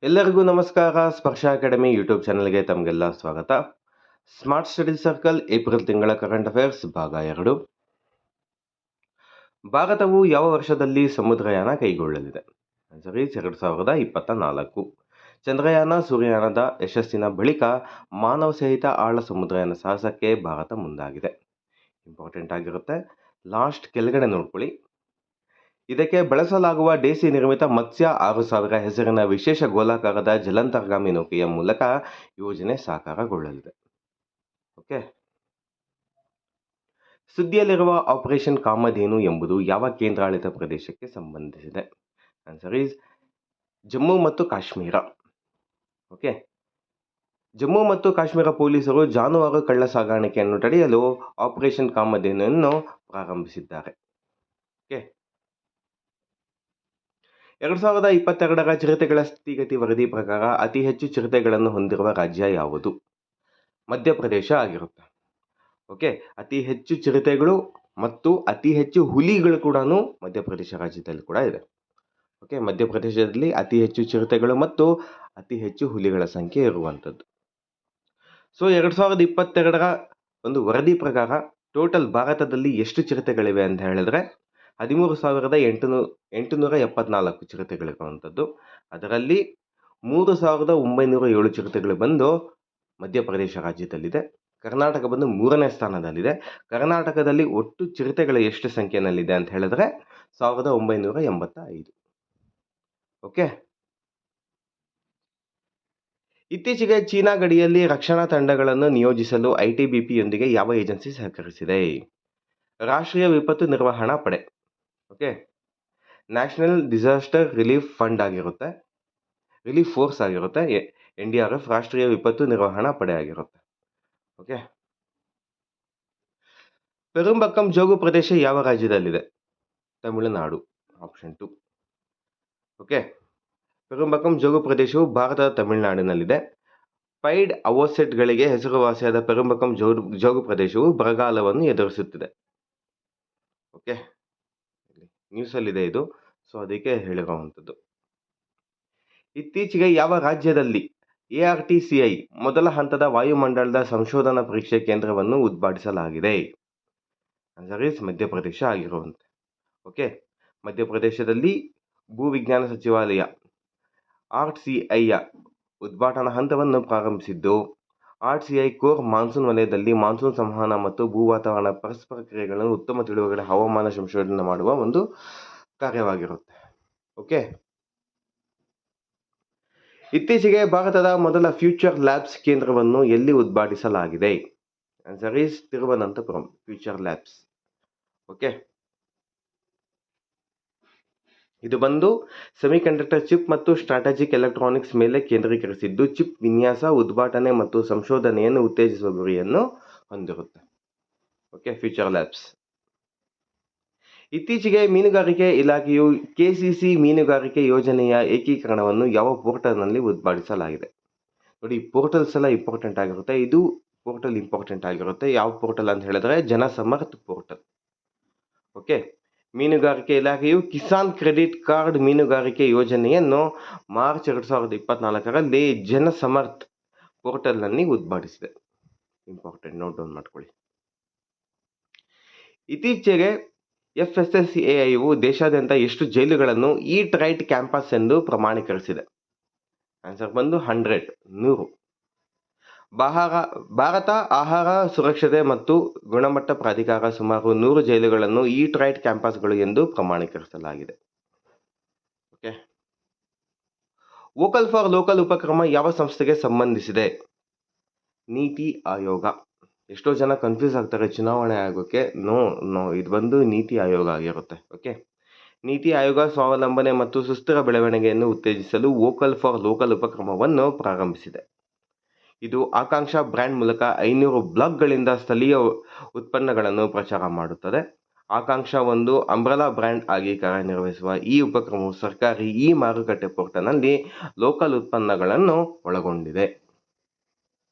ಎಲ್ಲರಿಗೂ ನಮಸ್ಕಾರ. ಸ್ಪರ್ಶ ಅಕಾಡೆಮಿ ಯೂಟ್ಯೂಬ್ ಚಾನಲ್ಗೆ ತಮಗೆಲ್ಲ ಸ್ವಾಗತ. ಸ್ಮಾರ್ಟ್ ಸ್ಟಡಿ ಸರ್ಕಲ್ ಏಪ್ರಿಲ್ ತಿಂಗಳ ಕರೆಂಟ್ ಅಫೇರ್ಸ್ ಭಾಗ 2. ಭಾರತವು ಯಾವ ವರ್ಷದಲ್ಲಿ ಸಮುದ್ರಯಾನ ಕೈಗೊಳ್ಳಲಿದೆ? Answer is 2024. ಚಂದ್ರಯಾನ ಸೂರ್ಯಯಾನದ ಯಶಸ್ಸಿನ ಬಳಿಕ ಮಾನವ ಸಹಿತ ಆಳ ಸಮುದ್ರಯಾನ ಸಾಹಸಕ್ಕೆ ಭಾರತ ಮುಂದಾಗಿದೆ. ಇಂಪಾರ್ಟೆಂಟ್ ಆಗಿರುತ್ತೆ, ಲಾಸ್ಟ್ ಕೆಳಗಡೆ ನೋಡ್ಕೊಳ್ಳಿ. ಇದಕ್ಕೆ ಬಳಸಲಾಗುವ ದೇಸಿ ನಿರ್ಮಿತ ಮತ್ಸ್ಯ 6000 ಹೆಸರಿನ ವಿಶೇಷ ಗೋಲಾಕಾರದ ಜಲಾಂತರ್ಗಾಮಿ ನೌಕೆಯ ಮೂಲಕ ಯೋಜನೆ ಸಾಕಾರಗೊಳ್ಳಲಿದೆ. ಓಕೆ, ಸುದ್ದಿಯಲ್ಲಿರುವ ಆಪರೇಷನ್ ಕಾಮಧೇನು ಎಂಬುದು ಯಾವ ಕೇಂದ್ರಾಡಳಿತ ಪ್ರದೇಶಕ್ಕೆ ಸಂಬಂಧಿಸಿದೆ? ಆನ್ಸರ್ ಈಸ್ ಜಮ್ಮು ಮತ್ತು ಕಾಶ್ಮೀರ. ಓಕೆ, ಜಮ್ಮು ಮತ್ತು ಕಾಶ್ಮೀರ ಪೊಲೀಸರು ಜಾನುವಾರು ಕಳ್ಳ ಸಾಗಾಣಿಕೆಯನ್ನು ತಡೆಯಲು ಆಪರೇಷನ್ ಕಾಮಧೇನುವನ್ನು ಪ್ರಾರಂಭಿಸಿದ್ದಾರೆ. ಓಕೆ, 2022ರ ಚಿರತೆಗಳ ಸ್ಥಿತಿಗತಿ ವರದಿ ಪ್ರಕಾರ ಅತಿ ಹೆಚ್ಚು ಚಿರತೆಗಳನ್ನು ಹೊಂದಿರುವ ರಾಜ್ಯ ಯಾವುದು? ಮಧ್ಯಪ್ರದೇಶ ಆಗಿರುತ್ತೆ. ಓಕೆ, ಅತಿ ಹೆಚ್ಚು ಚಿರತೆಗಳು ಮತ್ತು ಅತಿ ಹೆಚ್ಚು ಹುಲಿಗಳು ಕೂಡ ಮಧ್ಯಪ್ರದೇಶ ರಾಜ್ಯದಲ್ಲಿ ಕೂಡ ಇದೆ. ಓಕೆ, ಮಧ್ಯಪ್ರದೇಶದಲ್ಲಿ ಅತಿ ಹೆಚ್ಚು ಚಿರತೆಗಳು ಮತ್ತು ಅತಿ ಹೆಚ್ಚು ಹುಲಿಗಳ ಸಂಖ್ಯೆ ಇರುವಂಥದ್ದು. ಸೊ 2022ರ ಒಂದು ವರದಿ ಪ್ರಕಾರ ಟೋಟಲ್ ಭಾರತದಲ್ಲಿ ಎಷ್ಟು ಚಿರತೆಗಳಿವೆ ಅಂತ ಹೇಳಿದ್ರೆ 13,874 ಚಿರತೆಗಳಿರುವಂಥದ್ದು. ಅದರಲ್ಲಿ 3,907 ಚಿರತೆಗಳು ಬಂದು ಮಧ್ಯಪ್ರದೇಶ ರಾಜ್ಯದಲ್ಲಿದೆ. ಕರ್ನಾಟಕ ಬಂದು 3ನೇ ಸ್ಥಾನದಲ್ಲಿದೆ. ಕರ್ನಾಟಕದಲ್ಲಿ ಒಟ್ಟು ಚಿರತೆಗಳ ಎಷ್ಟು ಸಂಖ್ಯೆಯಲ್ಲಿದೆ ಅಂತ ಹೇಳಿದ್ರೆ 1985. ಓಕೆ, ಇತ್ತೀಚೆಗೆ ಚೀನಾ ಗಡಿಯಲ್ಲಿ ರಕ್ಷಣಾ ತಂಡಗಳನ್ನು ನಿಯೋಜಿಸಲು ITBPಯೊಂದಿಗೆ ಯಾವ ಏಜೆನ್ಸಿ ಸಹಕರಿಸಿದೆ? ರಾಷ್ಟ್ರೀಯ ವಿಪತ್ತು ನಿರ್ವಹಣಾ ಪಡೆ. Okay, national disaster relief fund ಆಗಿರುತ್ತೆ, ರಿಲೀಫ್ ಫೋರ್ಸ್ ಆಗಿರುತ್ತೆ. NDRF ರಾಷ್ಟ್ರೀಯ ವಿಪತ್ತು ನಿರ್ವಹಣಾ ಪಡೆ ಆಗಿರುತ್ತೆ. ಓಕೆ, ಪೆರುಂಬಕ್ಕಂ ಜೋಗು ಪ್ರದೇಶ ಯಾವ ರಾಜ್ಯದಲ್ಲಿದೆ? ತಮಿಳುನಾಡು, ಆಪ್ಷನ್ 2. ಓಕೆ, ಪೆರುಂಬಕ್ಕಂ ಜೋಗು ಪ್ರದೇಶವು ಭಾರತದ ತಮಿಳುನಾಡಿನಲ್ಲಿದೆ. ಪೈಡ್ ಅವೋಸೆಟ್ಗಳಿಗೆ ಹೆಸರುವಾಸಿಯಾದ ಪೆರುಂಬಕ್ಕಂ ಜೋಗು ಪ್ರದೇಶವು ಬರಗಾಲವನ್ನು ಎದುರಿಸುತ್ತಿದೆ. ಓಕೆ, ನ್ಯೂಸಲ್ಲಿದೆ ಇದು, ಸೊ ಅದಕ್ಕೆ ಹೇಳಿರುವಂಥದ್ದು. ಇತ್ತೀಚೆಗೆ ಯಾವ ರಾಜ್ಯದಲ್ಲಿ ARTCI ಮೊದಲ ಹಂತದ ವಾಯುಮಂಡಲದ ಸಂಶೋಧನಾ ಪರೀಕ್ಷೆ ಕೇಂದ್ರವನ್ನು ಉದ್ಘಾಟಿಸಲಾಗಿದೆ? ಆನ್ಸರ್ ಈಸ್ ಮಧ್ಯಪ್ರದೇಶ ಆಗಿರುವಂತೆ. ಓಕೆ, ಮಧ್ಯಪ್ರದೇಶದಲ್ಲಿ ಭೂವಿಜ್ಞಾನ ಸಚಿವಾಲಯ RTCIಯ ಉದ್ಘಾಟನಾ ಹಂತವನ್ನು ಪ್ರಾರಂಭಿಸಿದ್ದು, RTCI ಕೋರ್ ಮಾನ್ಸೂನ್ ವಲಯದಲ್ಲಿ ಮಾನ್ಸೂನ್ ಸಂವಹನ ಮತ್ತು ಭೂ ವಾತಾವರಣ ಪರಸ್ಪರ ಕ್ರಿಯೆಗಳನ್ನು ಉತ್ತಮ ತಿಳುವಳಿಕೆ ಹವಾಮಾನ ಸಂಶೋಧನೆ ಮಾಡುವ ಒಂದು ಕಾರ್ಯವಾಗಿರುತ್ತೆ. ಓಕೆ, ಇತ್ತೀಚೆಗೆ ಭಾರತದ ಮೊದಲ ಫ್ಯೂಚರ್ ಲ್ಯಾಬ್ಸ್ ಕೇಂದ್ರವನ್ನು ಎಲ್ಲಿ ಉದ್ಘಾಟಿಸಲಾಗಿದೆ? Answer is Thiruvananthapuram, future labs. Okay, ಇದು ಬಂದು ಸೆಮಿಕಂಡಕ್ಟರ್ ಚಿಪ್ ಮತ್ತು ಸ್ಟ್ರಾಟಜಿಕ್ ಎಲೆಕ್ಟ್ರಾನಿಕ್ಸ್ ಮೇಲೆ ಕೇಂದ್ರೀಕರಿಸಿದ್ದು, ಚಿಪ್ ವಿನ್ಯಾಸ, ಉದ್ಘಾಟನೆ ಮತ್ತು ಸಂಶೋಧನೆಯನ್ನು ಉತ್ತೇಜಿಸುವ ಗುರಿಯನ್ನು ಹೊಂದಿರುತ್ತೆ. Okay, future labs. ಇತ್ತೀಚೆಗೆ ಮೀನುಗಾರಿಕೆ ಇಲಾಖೆಯು KCC ಮೀನುಗಾರಿಕೆ ಯೋಜನೆಯ ಏಕೀಕರಣವನ್ನು ಯಾವ ಪೋರ್ಟಲ್ನಲ್ಲಿ ಉದ್ಘಾಟಿಸಲಾಗಿದೆ? ನೋಡಿ, ಪೋರ್ಟಲ್ಸ್ ಎಲ್ಲ ಇಂಪಾರ್ಟೆಂಟ್ ಆಗಿರುತ್ತೆ. ಇದು ಪೋರ್ಟಲ್ ಇಂಪಾರ್ಟೆಂಟ್ ಆಗಿರುತ್ತೆ. ಯಾವ ಪೋರ್ಟಲ್ ಅಂತ ಹೇಳಿದ್ರೆ ಜನಸಮರ್ಥ ಪೋರ್ಟಲ್. ಓಕೆ, ಮೀನುಗಾರಿಕೆ ಇಲಾಖೆಯು ಕಿಸಾನ್ ಕ್ರೆಡಿಟ್ ಕಾರ್ಡ್ ಮೀನುಗಾರಿಕೆ ಯೋಜನೆಯನ್ನು ಮಾರ್ಚ್ 2024ರಲ್ಲಿ ಜನಸಮರ್ಥ ಪೋರ್ಟಲ್ನಲ್ಲಿ ಉದ್ಘಾಟಿಸಿದೆ. ಇಂಪಾರ್ಟೆಂಟ್, ನೋಟ್ ಡೌನ್ ಮಾಡ್ಕೊಳ್ಳಿ. ಇತ್ತೀಚೆಗೆ FSSAIಯು ದೇಶಾದ್ಯಂತ ಎಷ್ಟು ಜೈಲುಗಳನ್ನು ಈಟ್ ರೈಟ್ ಕ್ಯಾಂಪಸ್ ಎಂದು ಪ್ರಮಾಣೀಕರಿಸಿದೆ? ಆನ್ಸರ್ ಬಂದು 100. ಭಾರತ ಆಹಾರ ಸುರಕ್ಷತೆ ಮತ್ತು ಗುಣಮಟ್ಟ ಪ್ರಾಧಿಕಾರ ಸುಮಾರು 100 ಜೈಲುಗಳನ್ನು ಈಟ್ ರೈಟ್ ಕ್ಯಾಂಪಸ್ಗಳು ಎಂದು ಪ್ರಮಾಣೀಕರಿಸಲಾಗಿದೆ. ಓಕೆ, ವೋಕಲ್ ಫಾರ್ ಲೋಕಲ್ ಉಪಕ್ರಮ ಯಾವ ಸಂಸ್ಥೆಗೆ ಸಂಬಂಧಿಸಿದೆ? ನೀತಿ ಆಯೋಗ. ಎಷ್ಟೋ ಜನ ಕನ್ಫ್ಯೂಸ್ ಆಗ್ತಾರೆ ಚುನಾವಣೆ ಆಯೋಗಕ್ಕೆ. ನೋ, ಇದು ಬಂದು ನೀತಿ ಆಯೋಗ ಆಗಿರುತ್ತೆ. ಓಕೆ, ನೀತಿ ಆಯೋಗ ಸ್ವಾವಲಂಬನೆ ಮತ್ತು ಸುಸ್ಥಿರ ಬೆಳವಣಿಗೆಯನ್ನು ಉತ್ತೇಜಿಸಲು ವೋಕಲ್ ಫಾರ್ ಲೋಕಲ್ ಉಪಕ್ರಮವನ್ನು ಪ್ರಾರಂಭಿಸಿದೆ. ಇದು ಆಕಾಂಕ್ಷಾ ಬ್ರ್ಯಾಂಡ್ ಮೂಲಕ 500 ಬ್ಲಾಗ್ಗಳಿಂದ ಸ್ಥಳೀಯ ಉತ್ಪನ್ನಗಳನ್ನು ಪ್ರಚಾರ ಮಾಡುತ್ತದೆ. ಆಕಾಂಕ್ಷಾ ಒಂದು ಅಂಬ್ರೆಲಾ ಬ್ರ್ಯಾಂಡ್ ಆಗಿ ಕಾರ್ಯನಿರ್ವಹಿಸುವ ಈ ಉಪಕ್ರಮವು ಸರ್ಕಾರಿ ಮಾರುಕಟ್ಟೆ ಪೋರ್ಟಲ್ನಲ್ಲಿ ಲೋಕಲ್ ಉತ್ಪನ್ನಗಳನ್ನು ಒಳಗೊಂಡಿದೆ.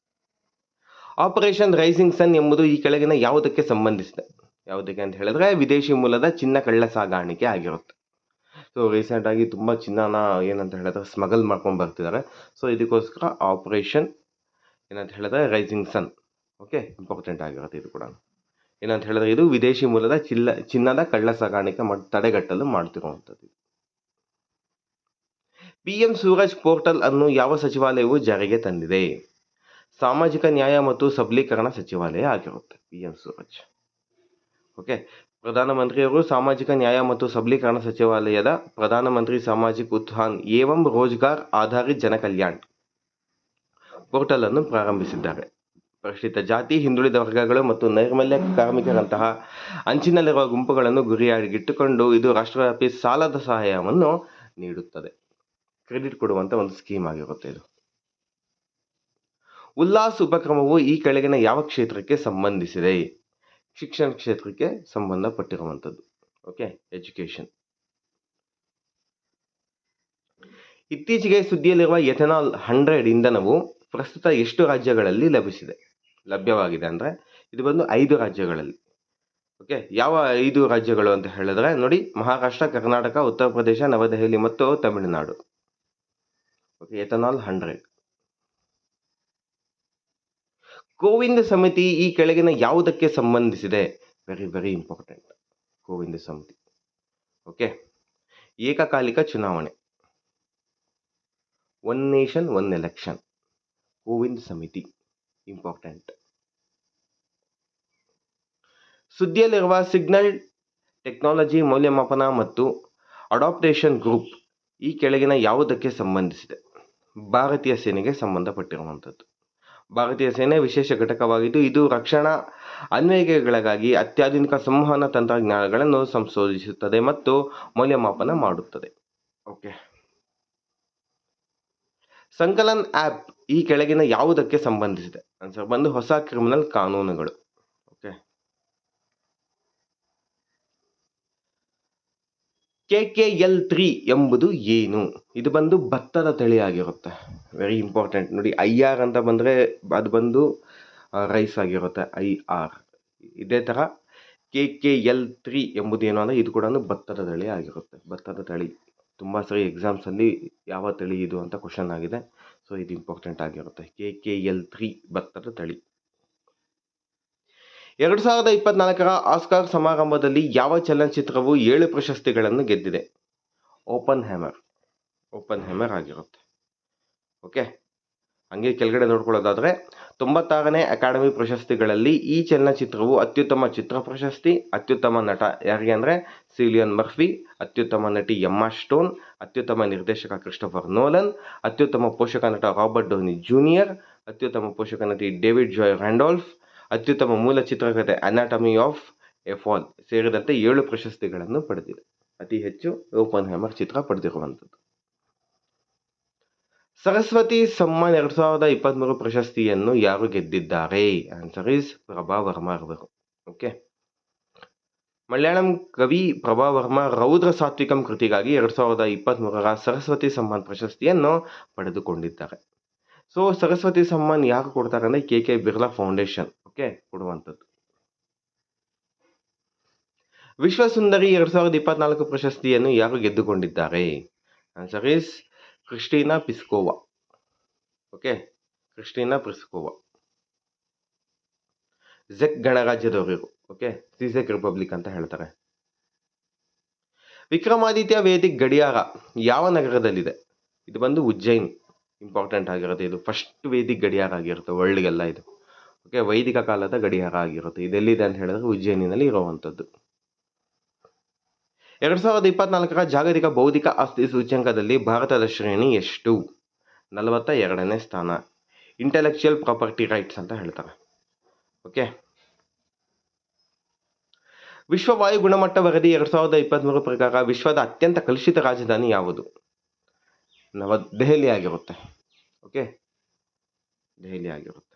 ಆಪರೇಷನ್ ರೈಸಿಂಗ್ ಸನ್ ಎಂಬುದು ಈ ಕೆಳಗಿನ ಯಾವುದಕ್ಕೆ ಸಂಬಂಧಿಸಿದೆ? ಯಾವುದಕ್ಕೆ ಅಂತ ಹೇಳಿದ್ರೆ ವಿದೇಶಿ ಮೂಲದ ಚಿನ್ನ ಕಳ್ಳ ಸಾಗಾಣಿಕೆ ಆಗಿರುತ್ತೆ. ಸೊ ರೀಸೆಂಟಾಗಿ ತುಂಬ ಚಿನ್ನನ ಏನಂತ ಹೇಳಿದ್ರೆ ಸ್ಮಗಲ್ ಮಾಡ್ಕೊಂಡು ಬರ್ತಿದ್ದಾರೆ. ಸೊ ಇದಕ್ಕೋಸ್ಕರ ಆಪರೇಷನ್ ಏನಂತ ಹೇಳಿದ್ರೆ ರೈಸಿಂಗ್ ಸನ್. ಓಕೆ, ಇಂಪಾರ್ಟೆಂಟ್ ಆಗಿರುತ್ತೆ ಇದು ಕೂಡ. ಏನಂತ ಹೇಳಿದ್ರೆ ಇದು ವಿದೇಶಿ ಮೂಲದ ಚಿನ್ನದ ಕಳ್ಳ ಸಾಗಾಣಿಕೆ ತಡೆಗಟ್ಟಲು ಮಾಡ್ತಿರುವಂಥದ್ದು. PM ಸೂರಜ್ ಪೋರ್ಟಲ್ ಅನ್ನು ಯಾವ ಸಚಿವಾಲಯವು ಜಾರಿಗೆ ತಂದಿದೆ? ಸಾಮಾಜಿಕ ನ್ಯಾಯ ಮತ್ತು ಸಬಲೀಕರಣ ಸಚಿವಾಲಯ ಆಗಿರುತ್ತೆ PM ಸೂರಜ್. ಓಕೆ, ಪ್ರಧಾನಮಂತ್ರಿಯವರು ಸಾಮಾಜಿಕ ನ್ಯಾಯ ಮತ್ತು ಸಬಲೀಕರಣ ಸಚಿವಾಲಯದ ಪ್ರಧಾನಮಂತ್ರಿ ಸಾಮಾಜಿಕ ಉತ್ಥಾನ್ ಏವಂ ರೋಜ್ಗಾರ್ ಆಧಾರಿತ ಜನಕಲ್ಯಾಣ್ ಪೋರ್ಟಲ್ ಅನ್ನು ಪ್ರಾರಂಭಿಸಿದ್ದಾರೆ. ಪರಿಶಿಷ್ಟ ಜಾತಿ, ಹಿಂದುಳಿದ ವರ್ಗಗಳು ಮತ್ತು ನೈರ್ಮಲ್ಯ ಕಾರ್ಮಿಕರಂತಹ ಅಂಚಿನಲ್ಲಿರುವ ಗುಂಪುಗಳನ್ನು ಗುರಿಯಾಗಿಟ್ಟುಕೊಂಡು ಇದು ರಾಷ್ಟ್ರವ್ಯಾಪಿ ಸಾಲದ ಸಹಾಯವನ್ನು ನೀಡುತ್ತದೆ. ಕ್ರೆಡಿಟ್ ಕೊಡುವಂಥ ಒಂದು ಸ್ಕೀಮ್ ಆಗಿರುತ್ತೆ ಇದು. ಉಲ್ಲಾಸ್ ಉಪಕ್ರಮವು ಈ ಕೆಳಗಿನ ಯಾವ ಕ್ಷೇತ್ರಕ್ಕೆ ಸಂಬಂಧಿಸಿದೆ? ಶಿಕ್ಷಣ ಕ್ಷೇತ್ರಕ್ಕೆ ಸಂಬಂಧಪಟ್ಟಿರುವಂಥದ್ದು. Okay, education. ಇತ್ತೀಚೆಗೆ ಸುದ್ದಿಯಲ್ಲಿರುವ ಎಥೆನಾಲ್ 100 ಇಂಧನವು ಪ್ರಸ್ತುತ ಎಷ್ಟು ರಾಜ್ಯಗಳಲ್ಲಿ ಲಭ್ಯವಾಗಿದೆ ಅಂದರೆ ಇದು ಬಂದು 5 ರಾಜ್ಯಗಳಲ್ಲಿ. ಓಕೆ, ಯಾವ 5 ರಾಜ್ಯಗಳು ಅಂತ ಹೇಳಿದ್ರೆ ನೋಡಿ, ಮಹಾರಾಷ್ಟ್ರ, ಕರ್ನಾಟಕ, ಉತ್ತರ ಪ್ರದೇಶ, ನವದೆಹಲಿ ಮತ್ತು ತಮಿಳುನಾಡು. Okay, ethanol 100. ಗೋವಿಂದ ಸಮಿತಿ ಈ ಕೆಳಗಿನ ಯಾವುದಕ್ಕೆ ಸಂಬಂಧಿಸಿದೆ? Very very important. ಗೋವಿಂದ ಸಮಿತಿ. ಓಕೆ, ಏಕಕಾಲಿಕ ಚುನಾವಣೆ, one nation one election. Govinda ಸಮಿತಿ ಇಂಪಾರ್ಟೆಂಟ್. ಸುದ್ದಿಯಲ್ಲಿರುವ ಸಿಗ್ನಲ್ ಟೆಕ್ನಾಲಜಿ ಮೌಲ್ಯಮಾಪನ ಮತ್ತು ಅಡಾಪ್ಟೇಷನ್ ಗ್ರೂಪ್ ಈ ಕೆಳಗಿನ ಯಾವುದಕ್ಕೆ ಸಂಬಂಧಿಸಿದೆ? ಭಾರತೀಯ ಸೇನೆಗೆ ಸಂಬಂಧಪಟ್ಟಿರುವಂಥದ್ದು. ಭಾರತೀಯ ಸೇನೆ ವಿಶೇಷ ಘಟಕವಾಗಿದ್ದು ಇದು ರಕ್ಷಣಾ ಅನ್ವಯಿಕೆಗಳಿಗಾಗಿ ಅತ್ಯಾಧುನಿಕ ಸಂವಹನ ತಂತ್ರಜ್ಞಾನಗಳನ್ನು ಸಂಶೋಧಿಸುತ್ತದೆ ಮತ್ತು ಮೌಲ್ಯಮಾಪನ ಮಾಡುತ್ತದೆ. ಓಕೆ, ಸಂಕಲನ್ ಆ್ಯಪ್ ಈ ಕೆಳಗಿನ ಯಾವುದಕ್ಕೆ ಸಂಬಂಧಿಸಿದೆ? ಆನ್ಸರ್ ಬಂದು ಹೊಸ ಕ್ರಿಮಿನಲ್ ಕಾನೂನುಗಳು. ಓಕೆ, KKL3 ಎಂಬುದು ಏನು? ಇದು ಬಂದು ಭತ್ತದ ತಳಿ ಆಗಿರುತ್ತೆ. Very important. ನೋಡಿ, IR ಅಂತ ಬಂದರೆ ಅದು ಬಂದು ರೈಸ್ ಆಗಿರುತ್ತೆ, IR. ಇದೇ ಥರ KKL3 ಎಂಬುದು ಏನು ಅಂದರೆ ಇದು ಕೂಡ ಭತ್ತದ ತಳಿ ಆಗಿರುತ್ತೆ. ಭತ್ತದ ತಳಿ ತುಂಬ ಸರಿ ಎಕ್ಸಾಮ್ಸಲ್ಲಿ ಯಾವ ತಳಿ ಇದು ಅಂತ ಕ್ವಶನ್ ಆಗಿದೆ. ಸೊ ಇದು ಇಂಪಾರ್ಟೆಂಟ್ ಆಗಿರುತ್ತೆ. KKL3 ಭತ್ತದ ತಳಿ. 2024ರ ಆಸ್ಕಾರ್ ಸಮಾರಂಭದಲ್ಲಿ ಯಾವ ಚಲನಚಿತ್ರವು 7 ಪ್ರಶಸ್ತಿಗಳನ್ನು ಗೆದ್ದಿದೆ? ಓಪನ್ ಹ್ಯಾಮರ್ ಆಗಿರುತ್ತೆ. ಓಕೆ, ಹಂಗೆ ಕೆಳಗಡೆ ನೋಡ್ಕೊಳ್ಳೋದಾದರೆ 96ನೇ ಅಕಾಡೆಮಿ ಪ್ರಶಸ್ತಿಗಳಲ್ಲಿ ಈ ಚಲನಚಿತ್ರವು ಅತ್ಯುತ್ತಮ ಚಿತ್ರ ಪ್ರಶಸ್ತಿ, ಅತ್ಯುತ್ತಮ ನಟ ಯಾರಿಗೆ ಅಂದರೆ ಸಿಲಿಯನ್ ಮರ್ಫಿ, ಅತ್ಯುತ್ತಮ ನಟಿ ಎಮ್ಮಾ ಸ್ಟೋನ್, ಅತ್ಯುತ್ತಮ ನಿರ್ದೇಶಕ ಕ್ರಿಸ್ಟೋಫರ್ ನೋಲನ್, ಅತ್ಯುತ್ತಮ ಪೋಷಕ ನಟ ರಾಬರ್ಟ್ ಡೌನಿ ಜೂನಿಯರ್, ಅತ್ಯುತ್ತಮ ಪೋಷಕ ನಟಿ ಡೇವಿಡ್ ಜಾಯ್ ರ್ಯಾಂಡಾಲ್ಫ್, ಅತ್ಯುತ್ತಮ ಮೂಲ ಚಿತ್ರಕಥೆ ಅನಾಟಮಿ ಆಫ್ ಎ ಫಾಲ್ ಸೇರಿದಂತೆ 7 ಪ್ರಶಸ್ತಿಗಳನ್ನು ಪಡೆದಿದೆ. ಅತಿ ಹೆಚ್ಚು ಓಪನ್ ಹ್ಯಾಮರ್ ಚಿತ್ರ ಪಡೆದಿರುವಂಥದ್ದು. ಸರಸ್ವತಿ ಸಮ್ಮಾನ್ 2023 ಪ್ರಶಸ್ತಿಯನ್ನು ಯಾರು ಗೆದ್ದಿದ್ದಾರೆ? ಆನ್ಸರ್ ಈಸ್ ಪ್ರಭಾ ವರ್ಮಾ ಅವರು. ಓಕೆ, ಮಲಯಾಳಂ ಕವಿ ಪ್ರಭಾ ವರ್ಮಾ ರೌದ್ರ ಸಾತ್ವಿಕಂ ಕೃತಿಗಾಗಿ 2023ರ ಸರಸ್ವತಿ ಸಮ್ಮಾನ್ ಪ್ರಶಸ್ತಿಯನ್ನು ಪಡೆದುಕೊಂಡಿದ್ದಾರೆ. ಸೊ ಸರಸ್ವತಿ ಸಮ್ಮಾನ್ ಯಾರು ಕೊಡ್ತಾರೆ ಅಂದರೆ KK ಬಿರ್ಲಾ ಫೌಂಡೇಶನ್ ಓಕೆ ಕೊಡುವಂಥದ್ದು. ವಿಶ್ವಸುಂದರಿ 2024 ಪ್ರಶಸ್ತಿಯನ್ನು ಯಾರು ಗೆದ್ದುಕೊಂಡಿದ್ದಾರೆ? Answer is Kristina Piskova. Okay, Kristina Piskova. ಝೆಕ್ ಗಣರಾಜ್ಯದವರು. ಓಕೆ, ಸಿಸೆಕ್ ರಿಪಬ್ಲಿಕ್ ಅಂತ ಹೇಳ್ತಾರೆ. ವಿಕ್ರಮಾದಿತ್ಯ ವೇದಿಕ್ ಗಡಿಯಾರ ಯಾವ ನಗರದಲ್ಲಿದೆ? ಇದು ಬಂದು ಉಜ್ಜೈನ್. ಇಂಪಾರ್ಟೆಂಟ್ ಆಗಿರುತ್ತೆ. ಇದು ಫಸ್ಟ್ ವೇದಿಕ್ ಗಡಿಯಾರ ಆಗಿರುತ್ತೆ ವರ್ಲ್ಡ್ಗೆಲ್ಲ ಇದು. ಓಕೆ, ವೈದಿಕ ಕಾಲದ ಗಡಿಯಾರ ಆಗಿರುತ್ತೆ. ಇದೆಲ್ಲಿದೆ ಅಂತ ಹೇಳಿದ್ರೆ ಉಜ್ಜಯಿನಿನಲ್ಲಿ ಇರುವಂಥದ್ದು. 2024ರ ಜಾಗತಿಕ ಬೌದ್ಧಿಕ ಆಸ್ತಿ ಸೂಚ್ಯಂಕದಲ್ಲಿ ಭಾರತದ ಶ್ರೇಣಿ ಎಷ್ಟು? 42ನೇ ಸ್ಥಾನ. ಇಂಟೆಲೆಕ್ಚುಯಲ್ ಪ್ರಾಪರ್ಟಿ ರೈಟ್ಸ್ ಅಂತ ಹೇಳ್ತಾರೆ. ಓಕೆ, ವಿಶ್ವ ವಾಯು ಗುಣಮಟ್ಟ ವರದಿ 2023 ಪ್ರಕಾರ ವಿಶ್ವದ ಅತ್ಯಂತ ಕಲುಷಿತ ರಾಜಧಾನಿ ಯಾವುದು? ದೆಹಲಿ ಆಗಿರುತ್ತೆ. ಓಕೆ, ದೆಹಲಿ ಆಗಿರುತ್ತೆ.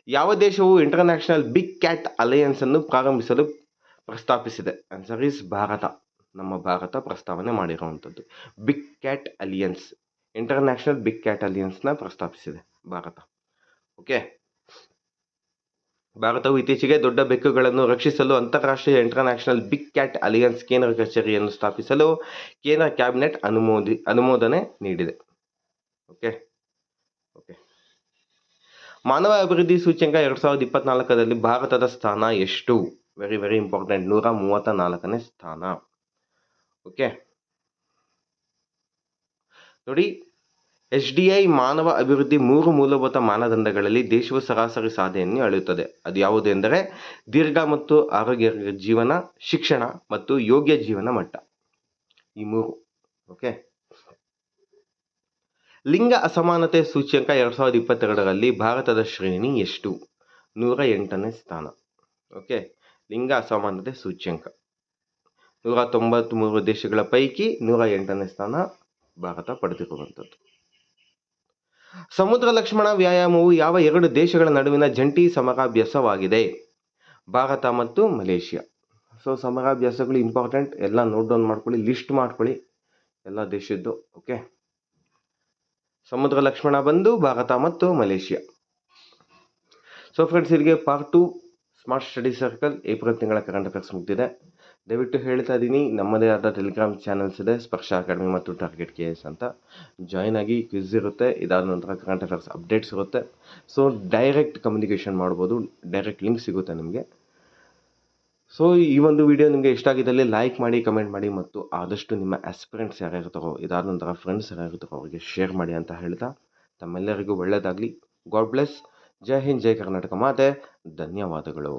ಯಾವ ದೇಶವು ಇಂಟರ್ನ್ಯಾಷನಲ್ ಬಿಗ್ ಕ್ಯಾಟ್ ಅಲಯನ್ಸ್ ಅನ್ನು ಪ್ರಾರಂಭಿಸಲು ಪ್ರಸ್ತಾಪಿಸಿದೆ? Answer is Bharat. ನಮ್ಮ ಭಾರತ ಪ್ರಸ್ತಾವನೆ ಮಾಡಿರುವಂಥದ್ದು big cat alliance. International big cat ಅಲಿಯನ್ಸ್ನ ಪ್ರಸ್ತಾಪಿಸಿದೆ ಭಾರತ. ಓಕೆ, ಭಾರತವು ಇತ್ತೀಚೆಗೆ ದೊಡ್ಡ ಬೆಕ್ಕುಗಳನ್ನು ರಕ್ಷಿಸಲು ಅಂತಾರಾಷ್ಟ್ರೀಯ ಇಂಟರ್ನ್ಯಾಷನಲ್ ಬಿಗ್ ಕ್ಯಾಟ್ ಅಲಿಯನ್ಸ್ ಕೇಂದ್ರ ಕಚೇರಿಯನ್ನು ಸ್ಥಾಪಿಸಲು ಕೇಂದ್ರ ಕ್ಯಾಬಿನೆಟ್ ಅನುಮೋದನೆ ನೀಡಿದೆ. ಓಕೆ ಓಕೆ ಮಾನವ ಅಭಿವೃದ್ಧಿ ಸೂಚ್ಯಂಕ 2024ರಲ್ಲಿ ಭಾರತದ ಸ್ಥಾನ ಎಷ್ಟು? ವೆರಿ ವೆರಿ ಇಂಪಾರ್ಟೆಂಟ್, 134ನೇ ಸ್ಥಾನ. ಓಕೆ ನೋಡಿ, HDI ಮಾನವ ಅಭಿವೃದ್ಧಿ 3 ಮೂಲಭೂತ ಮಾನದಂಡಗಳಲ್ಲಿ ದೇಶವು ಸರಾಸರಿ ಸಾಧನೆಯನ್ನು ಅಳೆಯುತ್ತದೆ. ಅದು ಯಾವುದು ಎಂದರೆ ದೀರ್ಘ ಮತ್ತು ಆರೋಗ್ಯ ಜೀವನ, ಶಿಕ್ಷಣ ಮತ್ತು ಯೋಗ್ಯ ಜೀವನ ಮಟ್ಟ, ಈ 3. ಓಕೆ ಲಿಂಗ ಅಸಮಾನತೆ ಸೂಚ್ಯಂಕ 2022ರಲ್ಲಿ ಭಾರತದ ಶ್ರೇಣಿ ಎಷ್ಟು? 108ನೇ ಸ್ಥಾನ. ಓಕೆ ಲಿಂಗ ಅಸಮಾನತೆ ಸೂಚ್ಯಂಕ 193 ದೇಶಗಳ ಪೈಕಿ 108ನೇ ಸ್ಥಾನ ಭಾರತ ಪಡೆದಿರುವಂಥದ್ದು. ಸಮುದ್ರ ಲಕ್ಷ್ಮಣ ವ್ಯಾಯಾಮವು ಯಾವ 2 ದೇಶಗಳ ನಡುವಿನ ಜಂಟಿ ಸಮರಾಭ್ಯಾಸವಾಗಿದೆ? ಭಾರತ ಮತ್ತು ಮಲೇಷಿಯಾ. ಸೊ ಸಮರಾಭ್ಯಾಸಗಳು ಇಂಪಾರ್ಟೆಂಟ್, ಎಲ್ಲ ನೋಟ್ ಡೌನ್ ಮಾಡ್ಕೊಳ್ಳಿ, ಲಿಸ್ಟ್ ಮಾಡ್ಕೊಳ್ಳಿ ಎಲ್ಲ ದೇಶದ್ದು. ಓಕೆ ಸಮುದ್ರ ಲಕ್ಷ್ಮಣ ಬಂದು ಭಾರತ ಮತ್ತು ಮಲೇಷಿಯಾ. ಸೊ ಫ್ರೆಂಡ್ಸ್, ಇಲ್ಲಿಗೆ part 2 smart study circle April ತಿಂಗಳ ಕರೆಂಟ್ ಅಫೇರ್ಸ್ ಮುಗ್ದಿದೆ. ದಯವಿಟ್ಟು ಹೇಳ್ತಾ ಇದ್ದೀನಿ, ನಮ್ಮದೇ ಆದ ಟೆಲಿಗ್ರಾಮ್ ಚಾನಲ್ಸ್ ಇದೆ, ಸ್ಪರ್ಶ ಅಕಾಡೆಮಿ ಮತ್ತು ಟಾರ್ಗೆಟ್ KS ಅಂತ. ಜಾಯ್ನ್ ಆಗಿ, ಕ್ವಿಜ್ ಇರುತ್ತೆ, ಇದಾದ ನಂತರ ಕರೆಂಟ್ ಅಫೇರ್ಸ್ ಅಪ್ಡೇಟ್ಸ್ ಇರುತ್ತೆ. ಸೊ ಡೈರೆಕ್ಟ್ ಕಮ್ಯುನಿಕೇಷನ್ ಮಾಡ್ಬೋದು, ಡೈರೆಕ್ಟ್ ಲಿಂಕ್ ಸಿಗುತ್ತೆ ನಿಮಗೆ. ಸೊ ಈ ಒಂದು ವಿಡಿಯೋ ನಿಮಗೆ ಇಷ್ಟ ಆಗಿದ್ದಲ್ಲಿ ಲೈಕ್ ಮಾಡಿ, ಕಮೆಂಟ್ ಮಾಡಿ ಮತ್ತು ಆದಷ್ಟು ನಿಮ್ಮ ಆಸ್ಪಿರೆಂಟ್ಸ್ ಯಾರ್ಯಾರಿರ್ತಾರೋ, ಇದಾದ ನಂತರ ಫ್ರೆಂಡ್ಸ್ ಯಾರ್ಯಾರಿರ್ತಾರೋ ಅವರಿಗೆ ಶೇರ್ ಮಾಡಿ ಅಂತ ಹೇಳ್ತಾ, ತಮ್ಮೆಲ್ಲರಿಗೂ ಒಳ್ಳೆಯದಾಗಲಿ. God bless. ಜೈ ಹಿಂದ್, ಜೈ ಕರ್ನಾಟಕ ಮಾತೆ. ಧನ್ಯವಾದಗಳು.